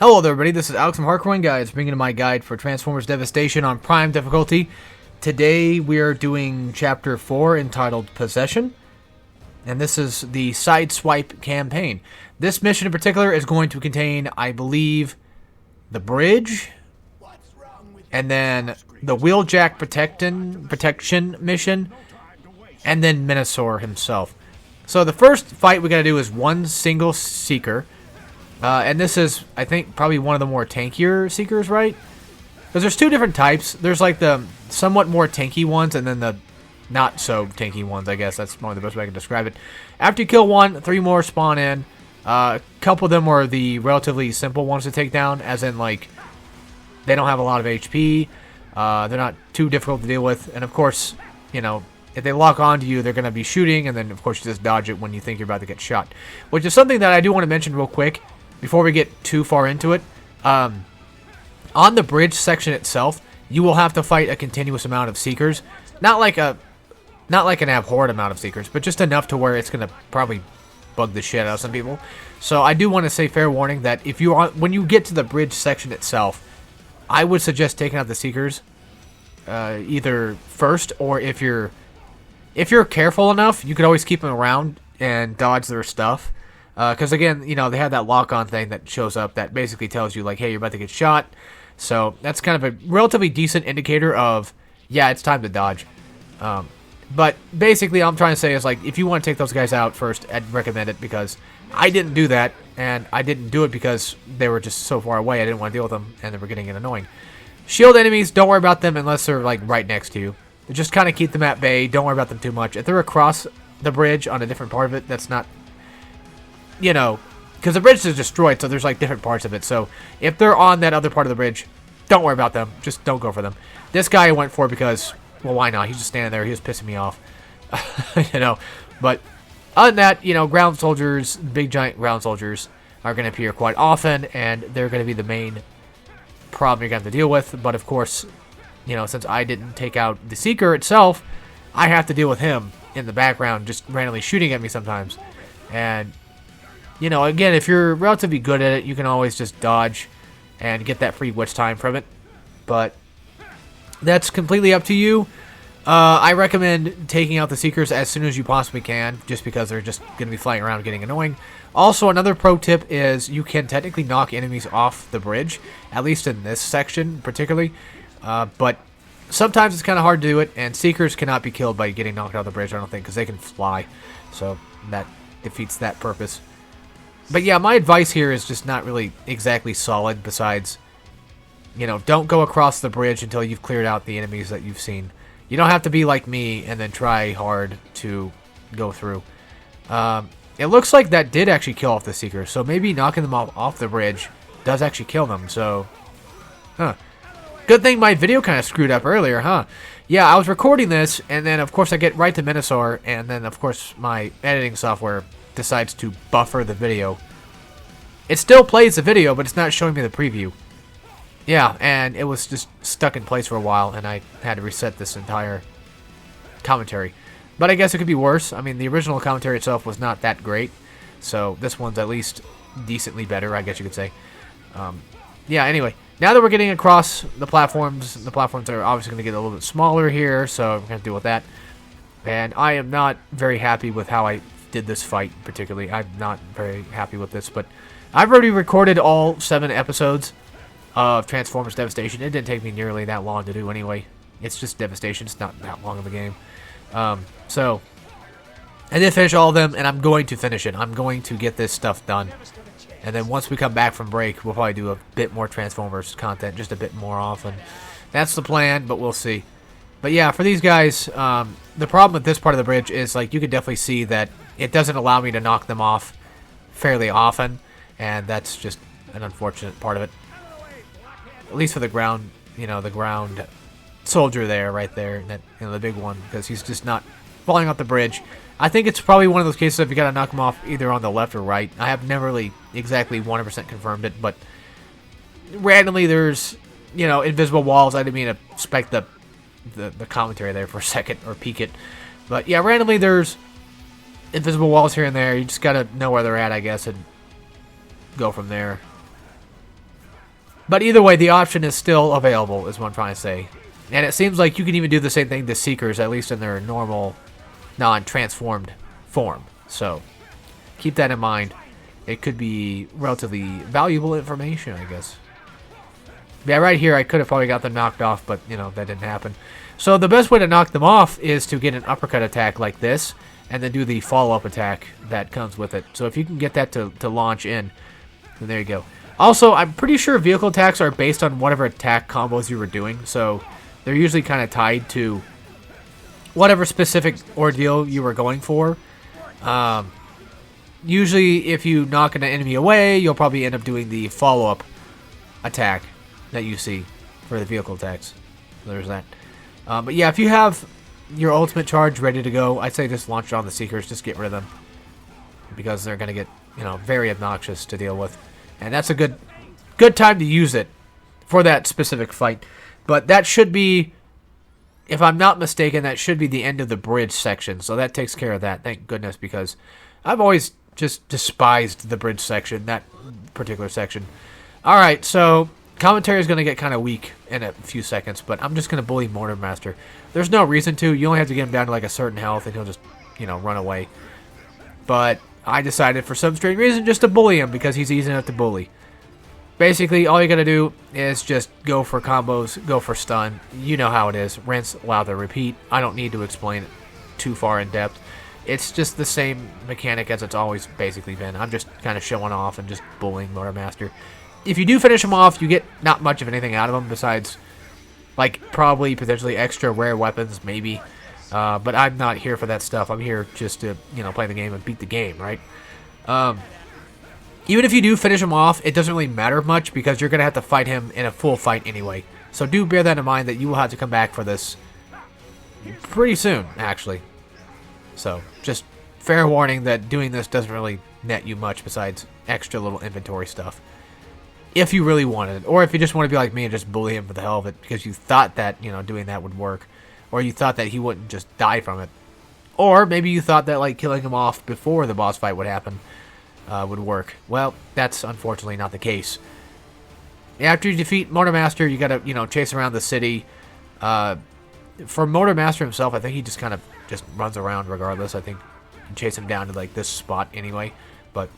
Hello there, everybody. This is Alex from Hardcore Guides, bringing you my guide for Transformers Devastation on Prime difficulty. Today we are doing Chapter 4 entitled Possession, and this is the Sideswipe campaign. This mission in particular is going to contain, I believe, the bridge, and then the Wheeljack protection mission, and then Minosaur himself. So the first fight we gotta do is one single Seeker. And this is, I think, probably one of the more tankier Seekers, right? Because there's two different types. There's like the somewhat more tanky ones, and then the not so tanky ones, I guess. That's probably the best way I can describe it. After you kill one, 3 more spawn in. A couple of them are the relatively simple ones to take down, as in, like, they don't have a lot of HP. They're not too difficult to deal with. And, of course, you know, if they lock onto you, they're going to be shooting, and then, of course, you just dodge it when you think you're about to get shot. Which is something that I do want to mention real quick before we get too far into it. On the bridge section itself, you will have to fight a continuous amount of Seekers. Not like an abhorrent amount of Seekers, but just enough to where it's going to probably bug the shit out of some people. So I do want to say fair warning that if you are, when you get to the bridge section itself, I would suggest taking out the Seekers either first, or if you're careful enough, you could always keep them around and dodge their stuff. Because, again, you know, they have that lock-on thing that shows up that basically tells you, like, hey, you're about to get shot. So that's kind of a relatively decent indicator of, yeah, it's time to dodge. But basically, all I'm trying to say is, like, if you want to take those guys out first, I'd recommend it, because I didn't do that, and I didn't do it because they were just so far away. I didn't want to deal with them, and they were getting annoying. Shield enemies, don't worry about them unless they're, like, right next to you. Just kind of keep them at bay. Don't worry about them too much. If they're across the bridge on a different part of it, that's not, you know, because the bridge is destroyed, so there's like different parts of it. So if they're on that other part of the bridge, don't worry about them. Just don't go for them. This guy I went for because, well, why not? He's just standing there. He was pissing me off. You know, but other than that, you know, ground soldiers, big giant ground soldiers are going to appear quite often, and they're going to be the main problem you're going to have to deal with. But of course, you know, since I didn't take out the Seeker itself, I have to deal with him in the background just randomly shooting at me sometimes. And, you know, again, if you're relatively good at it, you can always just dodge and get that free witch time from it. But that's completely up to you. I recommend taking out the Seekers as soon as you possibly can, just because they're just going to be flying around getting annoying. Also, another pro tip is you can technically knock enemies off the bridge, at least in this section particularly. But sometimes it's kind of hard to do it, and Seekers cannot be killed by getting knocked out of the bridge, I don't think, because they can fly. So that defeats that purpose. But yeah, my advice here is just not really exactly solid, besides, you know, don't go across the bridge until you've cleared out the enemies that you've seen. You don't have to be like me and then try hard to go through. It looks like that did actually kill off the Seeker, so maybe knocking them off the bridge does actually kill them, so... Huh. Good thing my video kind of screwed up earlier, huh? Yeah, I was recording this, and then, of course, I get right to Minosaur, and then, of course, my editing software decides to buffer the video. It still plays the video, but it's not showing me the preview. Yeah, and it was just stuck in place for a while, and I had to reset this entire commentary. But I guess it could be worse. I mean, the original commentary itself was not that great, so this one's at least decently better, I guess you could say. Yeah, anyway, now that we're getting across the platforms are obviously going to get a little bit smaller here, so we're going to deal with that. And I am not very happy with how I did this fight, particularly. I'm not very happy with this, but I've already recorded all 7 episodes of Transformers Devastation. It didn't take me nearly that long to do anyway. It's just Devastation. It's not that long of a game. So, I did finish all of them, and I'm going to finish it. I'm going to get this stuff done. And then once we come back from break, we'll probably do a bit more Transformers content, just a bit more often. That's the plan, but we'll see. But yeah, for these guys, the problem with this part of the bridge is, like, you can definitely see that it doesn't allow me to knock them off fairly often, and that's just an unfortunate part of it. At least for the ground, you know, the ground soldier there, right there, that, you know, the big one, because he's just not falling off the bridge. I think it's probably one of those cases if you gotta knock him off either on the left or right. I have never really exactly 100% confirmed it, but randomly there's, you know, invisible walls. I didn't mean to spike the commentary there for a second, or peek it. But yeah, randomly there's invisible walls here and there. You just gotta know where they're at, I guess, and go from there. But either way, the option is still available, is what I'm trying to say. And it seems like you can even do the same thing to Seekers, at least in their normal, non-transformed form. So, keep that in mind. It could be relatively valuable information, I guess. Yeah, right here, I could have probably got them knocked off, but, you know, that didn't happen. So, the best way to knock them off is to get an uppercut attack like this, and then do the follow-up attack that comes with it. So, if you can get that to launch in, then there you go. Also, I'm pretty sure vehicle attacks are based on whatever attack combos you were doing, so they're usually kind of tied to whatever specific ordeal you were going for. Usually, if you knock an enemy away, you'll probably end up doing the follow-up attack that you see for the vehicle attacks. So there's that. But yeah, if you have your ultimate charge ready to go, I'd say just launch it on the Seekers. Just get rid of them, because they're going to get, you know, very obnoxious to deal with. And that's a good time to use it for that specific fight. But that should be, if I'm not mistaken, that should be the end of the bridge section. So that takes care of that, thank goodness, because I've always just despised the bridge section, that particular section. Alright, so commentary is going to get kind of weak in a few seconds, but I'm just going to bully Mortar Master. There's no reason to. You only have to get him down to like a certain health and he'll just, you know, run away. But I decided for some strange reason just to bully him because he's easy enough to bully. Basically, all you gotta do is just go for combos, go for stun. You know how it is. Rinse, lather, repeat. I don't need to explain it too far in depth. It's just the same mechanic as it's always basically been. I'm just kind of showing off and just bullying Motor Master. If you do finish him off, you get not much of anything out of him besides, like, probably potentially extra rare weapons, maybe. But I'm not here for that stuff. I'm here just to, you know, play the game and beat the game, right? Even if you do finish him off, it doesn't really matter much because you're going to have to fight him in a full fight anyway. So do bear that in mind that you will have to come back for this pretty soon, actually. So just fair warning that doing this doesn't really net you much besides extra little inventory stuff. If you really wanted it. Or if you just want to be like me and just bully him for the hell of it because you thought that, you know, doing that would work. Or you thought that he wouldn't just die from it. Or maybe you thought that, like, killing him off before the boss fight would happen would work. Well, that's unfortunately not the case. After you defeat Motor Master, you gotta, you know, chase around the city. For Motor Master himself, I think he just kind of just runs around regardless. I think you can chase him down to, like, this spot anyway. But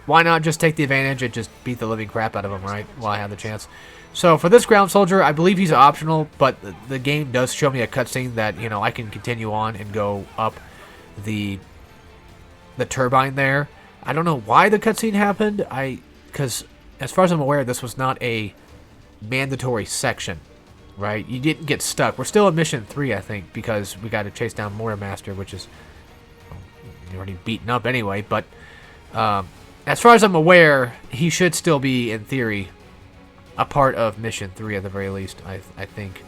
why not just take the advantage and just beat the living crap out of him, right? While I have the chance. So for this ground soldier, I believe he's optional, but the game does show me a cutscene that, you know, I can continue on and go up the turbine there. I don't know why the cutscene happened. Because as far as I'm aware, this was not a mandatory section, right? You didn't get stuck. We're still at mission 3, I think, because we got to chase down Mortar Master, which is already beaten up anyway. But as far as I'm aware, he should still be, in theory, a part of mission 3 at the very least, I think.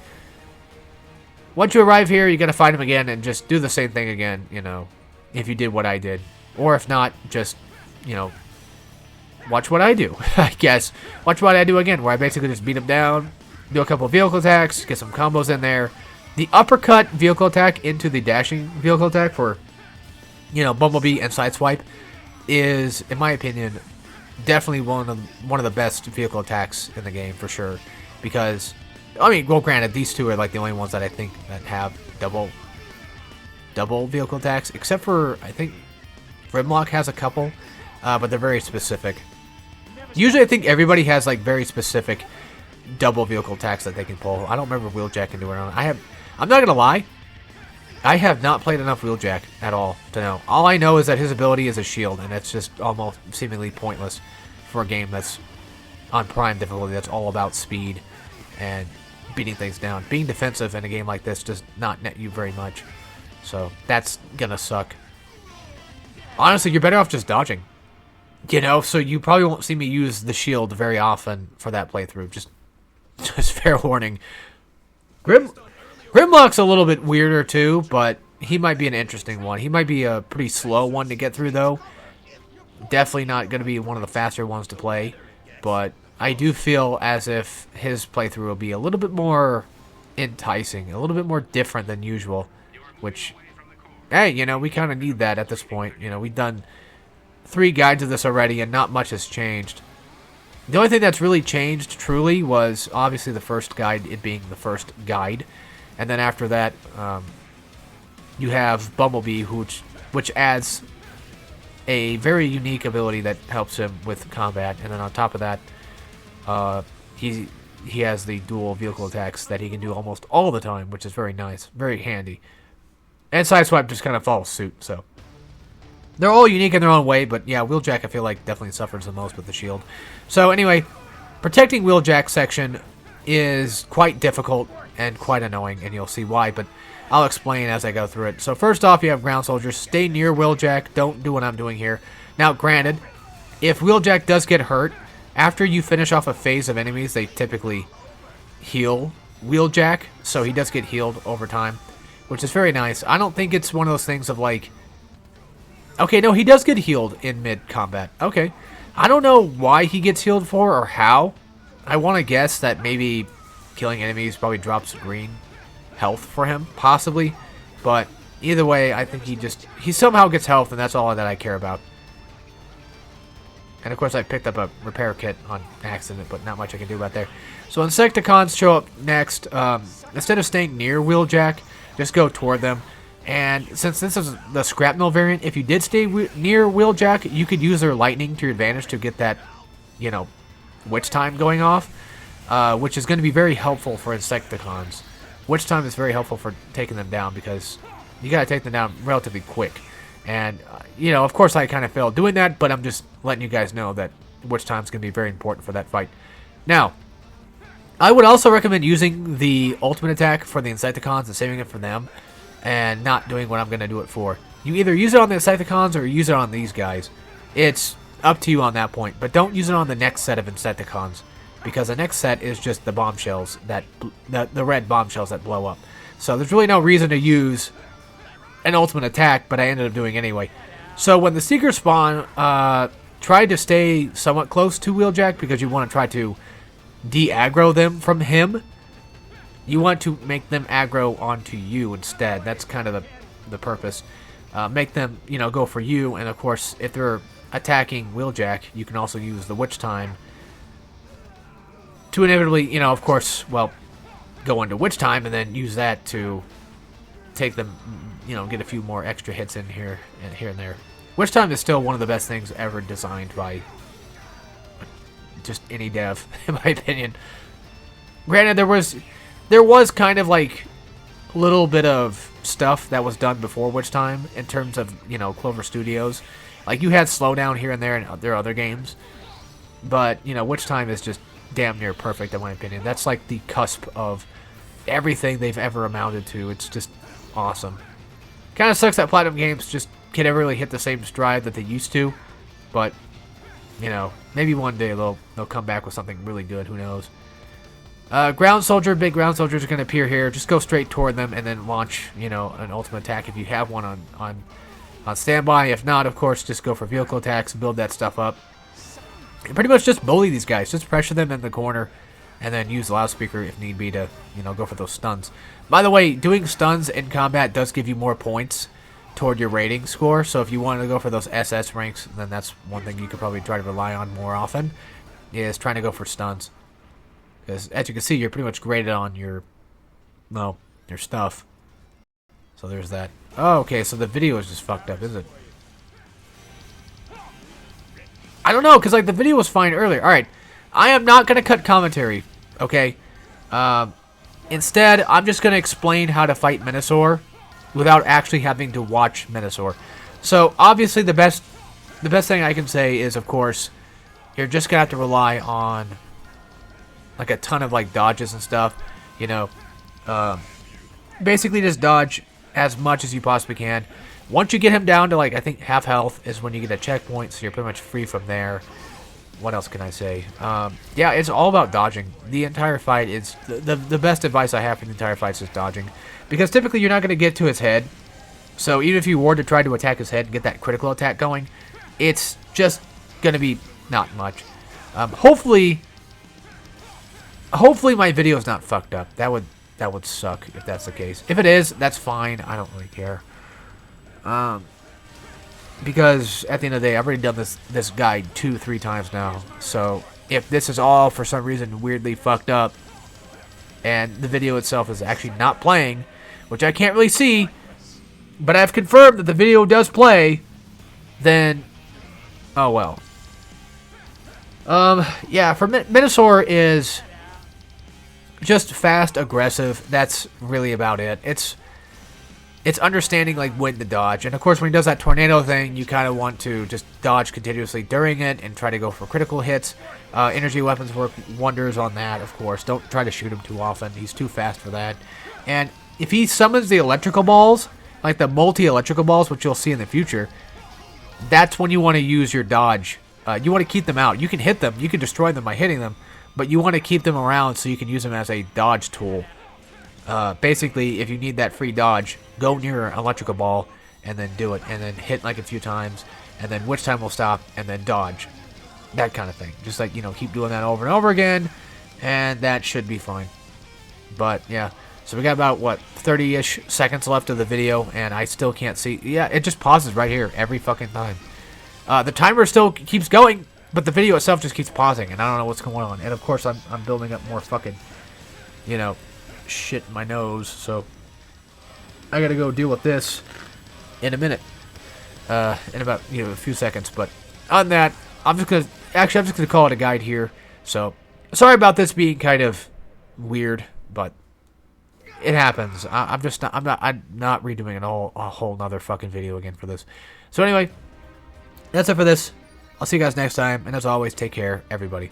Once you arrive here, you gotta find him again and just do the same thing again, you know, if you did what I did. Or if not, just, you know, watch what I do, I guess. Watch what I do again, where I basically just beat him down, do a couple of vehicle attacks, get some combos in there. The uppercut vehicle attack into the dashing vehicle attack for, you know, Bumblebee and Sideswipe is, in my opinion, definitely one of the best vehicle attacks in the game for sure, because I mean, well, granted, these two are like the only ones that I think that have double vehicle attacks, except for I think Grimlock has a couple, but they're very specific. Usually, I think everybody has like very specific double vehicle attacks that they can pull. I don't remember if Wheeljack can do it or not. I'm not gonna lie, I have not played enough Wheeljack at all to know. All I know is that his ability is a shield, and it's just almost seemingly pointless for a game that's on Prime difficulty, that's all about speed and beating things down. Being defensive in a game like this does not net you very much, so that's gonna suck. Honestly, you're better off just dodging, you know, so you probably won't see me use the shield very often for that playthrough. Just fair warning. Grimlock's a little bit weirder too, but he might be an interesting one. He might be a pretty slow one to get through, though. Definitely not going to be one of the faster ones to play, but I do feel as if his playthrough will be a little bit more enticing, a little bit more different than usual, which, hey, you know, we kind of need that at this point. You know, we've done 3 guides of this already, and not much has changed. The only thing that's really changed, truly, was obviously the first guide, it being the first guide. And then after that, you have Bumblebee, which adds a very unique ability that helps him with combat. And then on top of that, he has the dual vehicle attacks that he can do almost all the time, which is very nice, very handy. And Sideswipe just kind of follows suit, so... They're all unique in their own way, but yeah, Wheeljack I feel like definitely suffers the most with the shield. So anyway, protecting Wheeljack section is quite difficult and quite annoying, and you'll see why, but I'll explain as I go through it. So first off, you have ground soldiers. Stay near Wheeljack. Don't do what I'm doing here. Now, granted, if Wheeljack does get hurt, after you finish off a phase of enemies, they typically heal Wheeljack, so he does get healed over time, which is very nice. I don't think it's one of those things of like... Okay, no, he does get healed in mid-combat. Okay. I don't know why he gets healed for or how. I want to guess that maybe killing enemies probably drops green health for him, possibly. But either way, I think he somehow gets health, and that's all that I care about. And of course, I picked up a repair kit on accident, but not much I can do about there. So Insecticons show up next. Instead of staying near Wheeljack, just go toward them. And since this is the Scrapnel variant, if you did stay near Wheeljack, you could use their lightning to your advantage to get that, you know, Witch Time going off, which is going to be very helpful for Insecticons. Witch Time is very helpful for taking them down because you got to take them down relatively quick. And, you know, of course I kind of failed doing that, but I'm just letting you guys know that Witch Time is going to be very important for that fight. Now, I would also recommend using the ultimate attack for the Insecticons and saving it for them, and not doing what I'm going to do it for. You either use it on the Insecticons or use it on these guys. It's up to you on that point, but don't use it on the next set of Insecticons, because the next set is just the bombshells, the red bombshells that blow up. So there's really no reason to use an ultimate attack, but I ended up doing anyway. So when the Seekers spawn, try to stay somewhat close to Wheeljack, because you want to try to de-aggro them from him. You want to make them aggro onto you instead. That's kind of the purpose. Make them, you know, go for you. And, of course, if they're attacking Wheeljack, you can also use the Witch Time to inevitably, you know, of course, well, go into Witch Time and then use that to take them, you know, get a few more extra hits in here and there. Witch Time is still one of the best things ever designed by just any dev, in my opinion. Granted, there was kind of like a little bit of stuff that was done before Witch Time in terms of, you know, Clover Studios. Like, you had slowdown here and there in their other games. But, you know, Witch Time is just damn near perfect in my opinion. That's like the cusp of everything they've ever amounted to. It's just awesome. Kind of sucks that Platinum Games just can't ever really hit the same stride that they used to. But, you know, maybe one day they'll come back with something really good. Who knows? Ground Soldier, big ground soldiers are going to appear here. Just go straight toward them and then launch, you know, an ultimate attack if you have one on standby. If not, of course, just go for vehicle attacks, build that stuff up. And pretty much just bully these guys. Just pressure them in the corner and then use the loudspeaker if need be to, you know, go for those stuns. By the way, doing stuns in combat does give you more points toward your rating score. So if you wanted to go for those SS ranks, then that's one thing you could probably try to rely on more often, is trying to go for stuns. Because, as you can see, you're pretty much graded on your, well, your stuff. So there's that. Oh, okay, so the video is just fucked up, is it? I don't know, because, like, the video was fine earlier. Alright, I am not going to cut commentary, okay? Instead, I'm just going to explain how to fight Menasor without actually having to watch Menasor. So, obviously, the best thing I can say is, of course, you're just going to have to rely on, like, a ton of, like, dodges and stuff. You know, basically just dodge as much as you possibly can. Once you get him down to, like, I think half health is when you get a checkpoint, so you're pretty much free from there. What else can I say? Yeah, it's all about dodging. The entire fight is... The best advice I have for the entire fight is just dodging. Because typically you're not going to get to his head. So even if you were to try to attack his head and get that critical attack going, it's just going to be not much. Hopefully my video is not fucked up. That would suck if that's the case. If it is, that's fine. I don't really care. Because at the end of the day, I've already done this guide 2-3 times now. So if this is all for some reason weirdly fucked up and the video itself is actually not playing, which I can't really see, but I've confirmed that the video does play, then oh well. Yeah, for Minosaur is just fast, aggressive. That's really about it. It's understanding like when to dodge, and of course when he does that tornado thing, you kind of want to just dodge continuously during it and try to go for critical hits. Energy weapons work wonders on that, of course. Don't try to shoot him too often. He's too fast for that. And if he summons the electrical balls, like the multi-electrical balls, which you'll see in the future, that's when you want to use your dodge. You want to keep them out. You can hit them. You can destroy them by hitting them, but you want to keep them around so you can use them as a dodge tool. Basically, if you need that free dodge, go near an electrical ball and then do it, and then hit like a few times, and then which time will stop, and then dodge. That kind of thing. Just like, you know, keep doing that over and over again, and that should be fine. But, yeah. So we got about, what, 30-ish seconds left of the video, and I still can't see. Yeah, it just pauses right here every fucking time. The timer still keeps going, but the video itself just keeps pausing, and I don't know what's going on. And, of course, I'm building up more fucking, you know, shit in my nose, so I gotta go deal with this in a minute, in about, you know, a few seconds. But on that, I'm just gonna call it a guide here. So sorry about this being kind of weird, but it happens. I'm not redoing a whole nother fucking video again for this. So anyway, that's it for this. I'll see you guys next time, and as always, take care, everybody.